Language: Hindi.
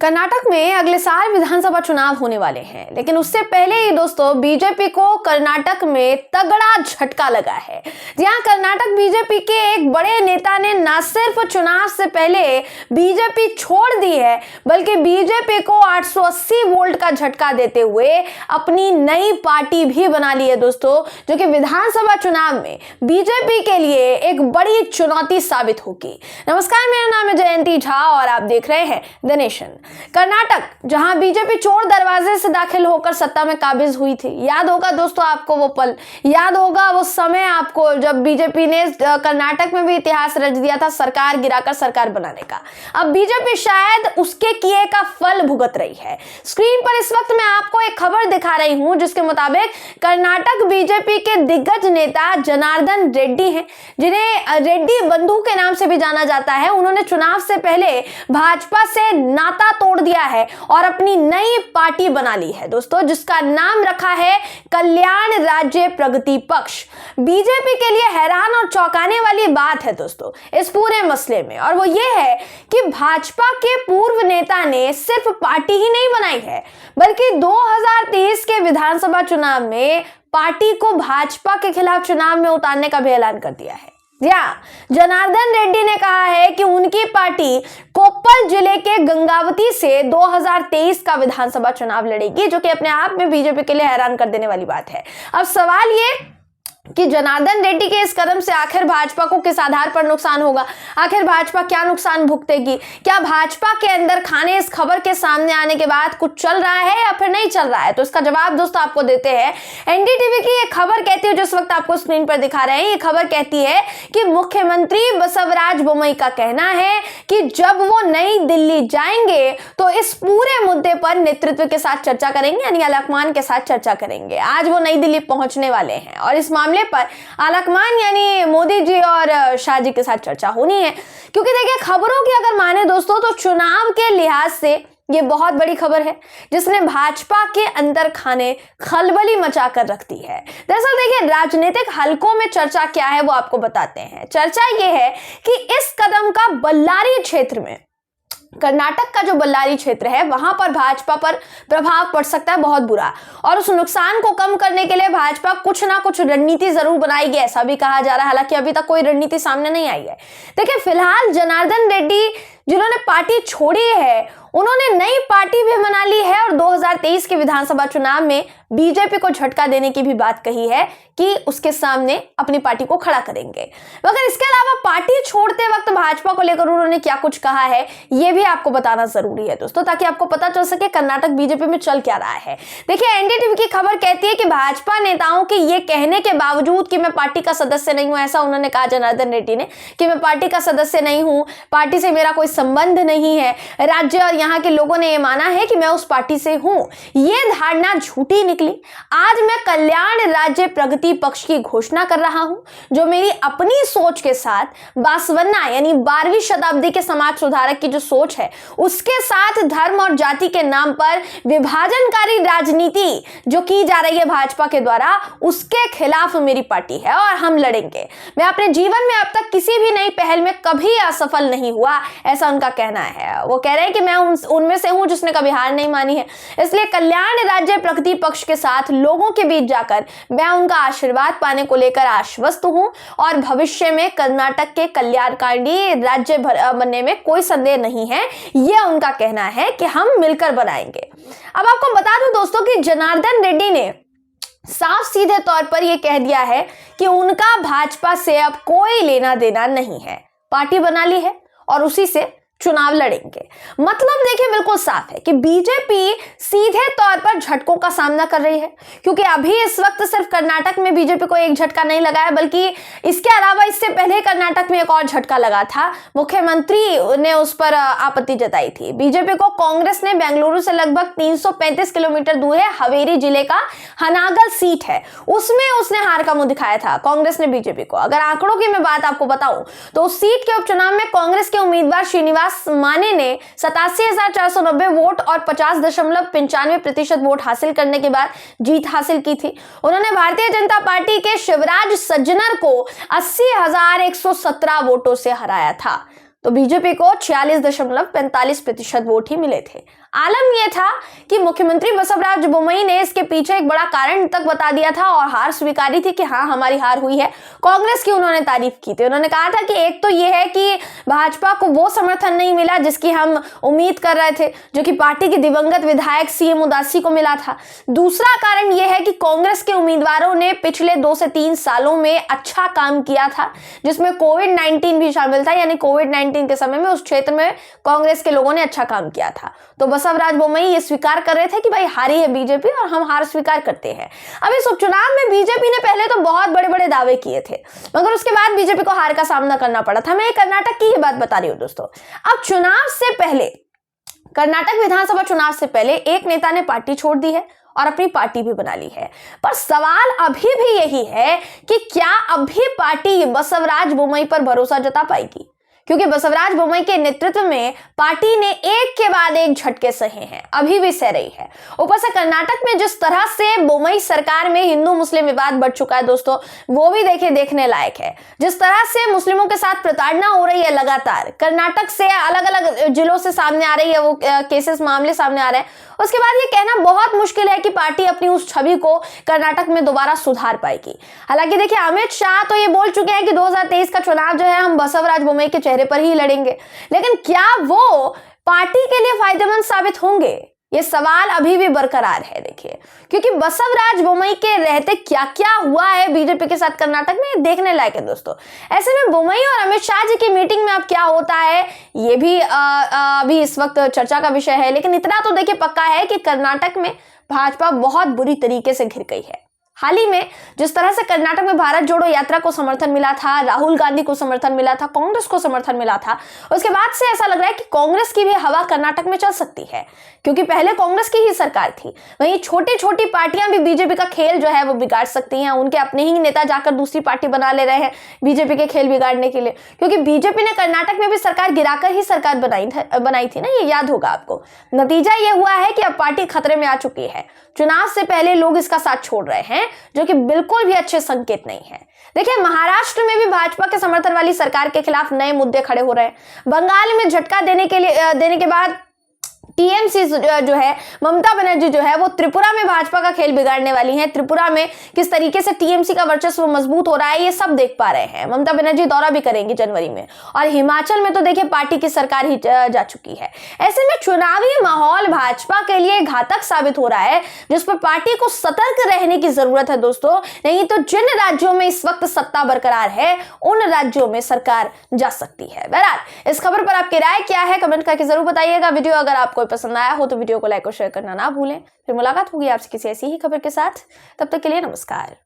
कर्नाटक में अगले साल विधानसभा चुनाव होने वाले हैं, लेकिन उससे पहले ही दोस्तों बीजेपी को कर्नाटक में तगड़ा झटका लगा है। जहां कर्नाटक बीजेपी के एक बड़े नेता ने न सिर्फ चुनाव से पहले बीजेपी छोड़ दी है, बल्कि बीजेपी को 880 वोल्ट का झटका देते हुए अपनी नई पार्टी भी बना ली है दोस्तों, जो कि विधानसभा चुनाव में बीजेपी के लिए एक बड़ी चुनौती साबित होगी। नमस्कार, मेरा नाम है जयंती झा और आप देख रहे हैं द नेशन। कर्नाटक, जहां बीजेपी चोर दरवाजे से दाखिल होकर सत्ता में काबिज हुई थी। याद होगा दोस्तों आपको वो पल, याद होगा वो समय आपको जब बीजेपी ने कर्नाटक में भी इतिहास रच दिया था सरकार गिराकर सरकार बनाने का। अब बीजेपी शायद उसके किए का फल भुगत रही है। स्क्रीन पर इस वक्त मैं आपको एक खबर दिखा रही हूं, जिसके मुताबिक कर्नाटक बीजेपी के दिग्गज नेता जनार्दन रेड्डी हैं, जिन्हें रेड्डी बंधु के नाम से भी जाना जाता है। उन्होंने चुनाव से पहले भाजपा से नाता तोड़ दिया है और अपनी नई पार्टी बना ली है दोस्तों, जिसका नाम रखा है कल्याण राज्य प्रगति पक्ष। बीजेपी के लिए हैरान और चौंकाने वाली बात है दोस्तों इस पूरे मसले में, और वो ये है कि भाजपा के पूर्व नेता ने सिर्फ पार्टी ही नहीं बनाई है, बल्कि 2023 के विधानसभा चुनाव में पार्टी को भाजपा के खिलाफ चुनाव में उतारने का भी ऐलान कर दिया है। जनार्दन रेड्डी ने कहा है कि उनकी पार्टी कोप्पल जिले के गंगावती से 2023 का विधानसभा चुनाव लड़ेगी, जो कि अपने आप में बीजेपी के लिए हैरान कर देने वाली बात है। अब सवाल ये कि जनार्दन रेड्डी के इस कदम से आखिर भाजपा को किस आधार पर नुकसान होगा, आखिर भाजपा क्या नुकसान भुगतेगी, क्या भाजपा के अंदर खाने इस खबर के सामने आने के बाद कुछ चल रहा है या फिर नहीं चल रहा है, तो इसका जवाब दोस्तों आपको देते हैं। एनडीटीवी की एक खबर कहती है, जिस वक्त आपको स्क्रीन पर दिखा रहे हैं, ये खबर कहती है कि मुख्यमंत्री बसवराज बोम्मई का कहना है कि जब वो नई दिल्ली जाएंगे तो इस पूरे मुद्दे पर नेतृत्व के साथ चर्चा करेंगे, यानी आलाकमान के साथ चर्चा करेंगे। आज वो नई दिल्ली पहुंचने वाले हैं और इस मामले पर आलाकमान यानी मोदी जी और शाह जी के साथ चर्चा होनी है, क्योंकि देखिए खबरों की अगर माने दोस्तों तो चुनाव के लिहाज से ये बहुत बड़ी खबर है, जिसने भाजपा के अंदर खाने खलबली मचा कर रख दी है। दरअसल देखिए राजनीतिक हलकों में चर्चा क्या है वो आपको बताते हैं। चर्चा ये है कि इस कदम का बल्लारी क्षेत्र में, कर्नाटक का जो बल्लारी क्षेत्र है, वहां पर भाजपा पर प्रभाव पड़ सकता है बहुत बुरा, और उस नुकसान को कम करने के लिए भाजपा कुछ ना कुछ रणनीति जरूर बनाएगी, ऐसा भी कहा जा रहा है। हालांकि अभी तक कोई रणनीति सामने नहीं आई है। देखिए फिलहाल जनार्दन रेड्डी जिन्होंने पार्टी छोड़ी है, उन्होंने नई पार्टी भी बना ली है और 2023 के विधानसभा चुनाव में बीजेपी को झटका देने की भी बात कही है कि उसके सामने अपनी पार्टी को खड़ा करेंगे। मगर इसके अलावा पार्टी छोड़ते वक्त भाजपा को लेकर उन्होंने क्या कुछ कहा है, यह भी आपको बताना जरूरी है दोस्तों, ताकि आपको पता चल सके कर्नाटक बीजेपी में चल क्या रहा है। देखिए एनडीटीवी की खबर कहती है कि भाजपा नेताओं के ये कहने के बावजूद कि मैं पार्टी का सदस्य नहीं हूं, ऐसा उन्होंने कहा जनार्दन रेड्डी ने कि मैं पार्टी का सदस्य नहीं हूं, पार्टी से मेरा कोई संबंध नहीं है, राज्य और यहाँ के लोगों ने यह माना है कि मैं उस पार्टी से हूं। यह धारणा झूठी निकली। आज मैं कल्याण राज्य प्रगति पक्ष की घोषणा कर रहा हूं, जो मेरी अपनी सोच के साथ बासवन्ना यानी 12वीं शताब्दी के समाज सुधारक की जो सोच है, उसके साथ धर्म और जाति के नाम पर विभाजनकारी राजनीति जो की जा रही है भाजपा के द्वारा, उसके खिलाफ मेरी पार्टी है और हम लड़ेंगे। मैं अपने जीवन में अब तक किसी भी नई पहल में कभी असफल नहीं हुआ, ऐसा उनका कहना है। वो कह रहे हैं कि मैं उनमें से हूं जिसने कभी हार नहीं मानी है, इसलिए कल्याण राज्य प्रगति पक्ष के साथ लोगों के बीच जाकर मैं उनका आशीर्वाद पाने को लेकर आश्वस्त हूं और भविष्य में कर्नाटक के कल्याणकारी राज्य बनने में कोई संदेह नहीं है। यह उनका कहना है कि हम मिलकर बनाएंगे। अब आपको बता दूं दोस्तों कि जनार्दन रेड्डी ने साफ सीधे तौर पर यह कह दिया है कि उनका भाजपा से अब कोई लेना देना नहीं है, पार्टी बना ली है और उसी से चुनाव लड़ेंगे। मतलब देखिए बिल्कुल साफ है कि बीजेपी सीधे तौर पर झटकों का सामना कर रही है, क्योंकि अभी इस वक्त सिर्फ कर्नाटक में बीजेपी को एक झटका नहीं लगा है, बल्कि इसके अलावा इससे पहले कर्नाटक में एक और झटका लगा था। मुख्यमंत्री ने उस पर आपत्ति जताई थी। बीजेपी को कांग्रेस ने बेंगलुरु से लगभग 335 किलोमीटर दूर है हवेरी जिले का हनागल सीट है, उसमें उसने हार का मुंह दिखाया था कांग्रेस ने बीजेपी को। अगर आंकड़ों की मैं बात आपको बताऊं तो उस सीट के उपचुनाव में कांग्रेस के उम्मीदवार श्रीनिवास माने ने 87,490 वोट और 50.95% वोट हासिल करने के बाद जीत हासिल की थी। उन्होंने भारतीय जनता पार्टी के शिवराज सज्जनर को 80,117 वोटों से हराया था। तो बीजेपी को 46.45% वोट ही मिले थे। आलम यह था कि मुख्यमंत्री बसवराज बोम्मई ने इसके पीछे एक बड़ा कारण तक बता दिया था और हार स्वीकारी थी कि हाँ हमारी हार हुई है। कांग्रेस की उन्होंने तारीफ की थी। उन्होंने कहा था कि एक तो यह है कि भाजपा को वो समर्थन नहीं मिला जिसकी हम उम्मीद कर रहे थे, जो कि पार्टी के दिवंगत विधायक सीएम उदासी को मिला था। दूसरा कारण यह है कि कांग्रेस के उम्मीदवारों ने पिछले 2 से 3 सालों में अच्छा काम किया था, जिसमें कोविड-19 भी शामिल था, यानी कोविड-19 के समय में उस क्षेत्र में कांग्रेस के लोगों ने अच्छा काम किया था। तो बसवराज बोम्मई ये स्वीकार कर रहे थे कि भाई हारी है बीजेपी और हम हार स्वीकार करते हैं। अब इस उपचुनाव में बीजेपी ने पहले तो बहुत बड़े बड़े दावे किए थे, मगर उसके बाद बीजेपी को हार का सामना करना पड़ा था। मैं कर्नाटक की ये बात बता रही हूं दोस्तों। अब चुनाव से पहले, कर्नाटक विधानसभा चुनाव से पहले एक नेता ने पार्टी छोड़ दी है और अपनी पार्टी भी बना ली है। पर सवाल अभी भी यही है कि क्या अभी पार्टी बसवराज बोम्मई पर भरोसा जता पाएगी, क्योंकि बसवराज बोम्मई के नेतृत्व में पार्टी ने एक के बाद एक झटके सहे हैं, अभी भी सह रही है। ऊपर से कर्नाटक में जिस तरह से बोम्मई सरकार में हिंदू मुस्लिम विवाद बढ़ चुका है दोस्तों, वो भी देखने लायक है। जिस तरह से मुस्लिमों के साथ प्रताड़ना हो रही है लगातार, कर्नाटक से अलग अलग जिलों से सामने आ रही है, वो केसेस मामले सामने आ रहे हैं। उसके बाद ये कहना बहुत मुश्किल है कि पार्टी अपनी उस छवि को कर्नाटक में दोबारा सुधार पाएगी। हालांकि देखिए, अमित शाह तो ये बोल चुके हैं कि 2023 का चुनाव जो है हम बसवराज बोम्मई के चेहरे पर ही लड़ेंगे, लेकिन क्या वो पार्टी के लिए फायदेमंद साबित होंगे, ये सवाल अभी भी बरकरार है। देखिए, क्योंकि बसवराज बोम्मई के रहते क्या क्या हुआ है बीजेपी के साथ कर्नाटक में, देखने लायक है दोस्तों। ऐसे में बोम्मई और अमित शाह जी की मीटिंग में अब क्या होता है, ये भी अभी इस वक्त चर्चा का विषय है। लेकिन इतना तो देखिए पक्का है कि कर्नाटक में भाजपा बहुत बुरी तरीके से घिर गई है। हाल ही में जिस तरह से कर्नाटक में भारत जोड़ो यात्रा को समर्थन मिला था, राहुल गांधी को समर्थन मिला था, कांग्रेस को समर्थन मिला था, उसके बाद से ऐसा लग रहा है कि कांग्रेस की भी हवा कर्नाटक में चल सकती है, क्योंकि पहले कांग्रेस की ही सरकार थी। वहीं छोटी छोटी पार्टियां भी बीजेपी का खेल जो है वो बिगाड़ सकती हैं। उनके अपने ही नेता जाकर दूसरी पार्टी बना ले रहे हैं बीजेपी के खेल बिगाड़ने के लिए, क्योंकि बीजेपी ने कर्नाटक में भी सरकार गिराकर ही सरकार बनाई थी ना, ये याद होगा आपको। नतीजा ये हुआ है कि अब पार्टी खतरे में आ चुकी है। चुनाव से पहले लोग इसका साथ छोड़ रहे हैं, जो कि बिल्कुल भी अच्छे संकेत नहीं है। देखिए, महाराष्ट्र में भी भाजपा के समर्थन वाली सरकार के खिलाफ नए मुद्दे खड़े हो रहे हैं। बंगाल में झटका देने के बाद टीएमसी जो है, ममता बनर्जी जो है वो त्रिपुरा में भाजपा का खेल बिगाड़ने वाली हैं। त्रिपुरा में किस तरीके से टीएमसी का वर्चस्व मजबूत हो रहा है, ये सब देख पा रहे हैं। ममता बनर्जी दौरा भी करेंगी जनवरी में, और हिमाचल में तो देखिए पार्टी की सरकार ही जा चुकी है। ऐसे में चुनावी माहौल भाजपा के लिए घातक साबित हो रहा है, जिस पर पार्टी को सतर्क रहने की जरूरत है दोस्तों। नहीं तो जिन राज्यों में इस वक्त सत्ता बरकरार है, उन राज्यों में सरकार जा सकती है। बहरहाल, इस खबर पर आपकी राय क्या है, कमेंट करके जरूर बताइएगा। वीडियो अगर आपको पसंद आया हो तो वीडियो को लाइक और शेयर करना ना भूलें। फिर मुलाकात होगी आपसे किसी ऐसी ही खबर के साथ। तब तक के लिए नमस्कार।